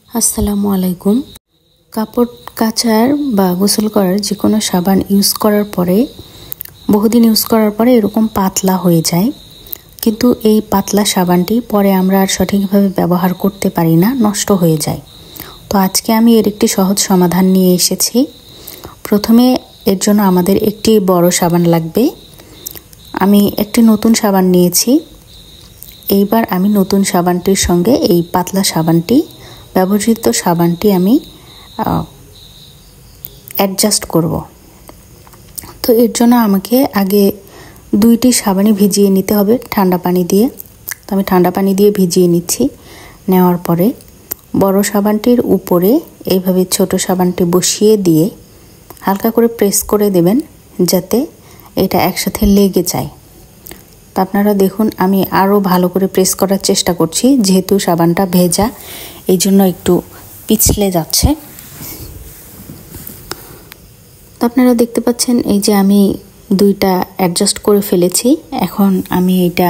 আসসালামু আলাইকুম। কাপড় কাচার বা গোসল করার যে কোনো সাবান ইউজ করার পরে বহুদিন ইউজ করার পরে এরকম পাতলা হয়ে যায়, কিন্তু এই পাতলা সাবানটি পরে আমরা আর সঠিকভাবে ব্যবহার করতে পারি না, নষ্ট হয়ে যায়। তো আজকে আমি এর একটি সহজ সমাধান নিয়ে এসেছি। প্রথমে এর জন্য আমাদের একটি বড় সাবান লাগবে। আমি একটি নতুন সাবান নিয়েছি। এইবার আমি নতুন সাবানটির সঙ্গে এই পাতলা সাবানটি ব্যবহৃত সাবানটি আমি অ্যাডজাস্ট করব। তো এর জন্য আমাকে আগে দুইটি সাবানই ভিজিয়ে নিতে হবে ঠান্ডা পানি দিয়ে। তো আমি ঠান্ডা পানি দিয়ে ভিজিয়ে নিচ্ছি। নেওয়ার পরে বড় সাবানটির উপরে এইভাবে ছোট সাবানটি বসিয়ে দিয়ে হালকা করে প্রেস করে দেবেন, যাতে এটা একসাথে লেগে যায়। তো আপনারা দেখুন, আমি আরও ভালো করে প্রেস করার চেষ্টা করছি, যেহেতু সাবানটা ভেজা এই জন্য একটু পিছলে যাচ্ছে। তো আপনারা দেখতে পাচ্ছেন এই যে আমি দুইটা অ্যাডজাস্ট করে ফেলেছি। এখন আমি এটা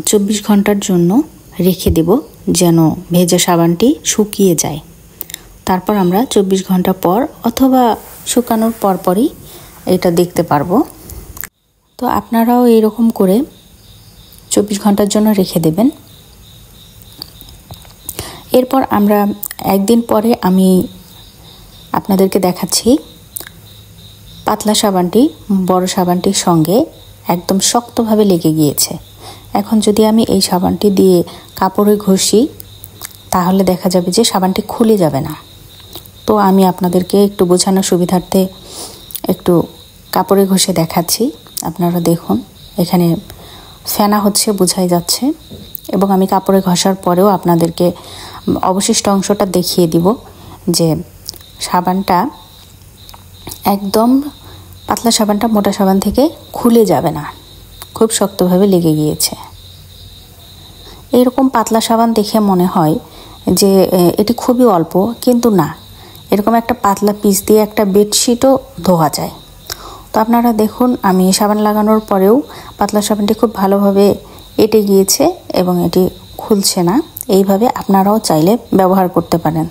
24 ঘন্টার জন্য রেখে দেব, যেন ভেজা সাবানটি শুকিয়ে যায়। তারপর আমরা 24 ঘন্টা পর অথবা শুকানোর পরপরই এটা দেখতে পারবো। তো আপনারাও এরকম করে 24 ঘন্টার জন্য রেখে দেবেন। এরপর আমরা একদিন পরে আমি আপনাদেরকে দেখাচ্ছি পাতলা সাবানটি বড় সাবানটির সঙ্গে একদম শক্তভাবে লেগে গিয়েছে। এখন যদি আমি এই সাবানটি দিয়ে কাপড়ে ঘষি, তাহলে দেখা যাবে যে সাবানটি খুলে যাবে না। তো আমি আপনাদেরকে একটু বোঝানোর সুবিধার্থে একটু কাপড়ে ঘষে দেখাচ্ছি। আপনারা দেখুন, এখানে ফেনা হচ্ছে, বোঝাই যাচ্ছে। এবং আমি কাপড়ে ঘষার পরেও আপনাদেরকে অবশিষ্ট অংশটা দেখিয়ে দিব যে সাবানটা একদম পাতলা সাবানটা মোটা সাবান থেকে খুলে যাবে না, খুব শক্তভাবে লেগে গিয়েছে। এরকম পাতলা সাবান দেখে মনে হয় যে এটি খুবই অল্প, কিন্তু না, এরকম একটা পাতলা পিস দিয়ে একটা বেডশিটও ধোয়া যায়। তো আপনারা দেখুন, আমি সাবান লাগানোর পরেও পাতলা সাবানটি খুব ভালোভাবে এঁটে গিয়েছে এবং এটি খুলছে না। এইভাবে আপনারাও চাইলে ব্যবহার করতে পারেন।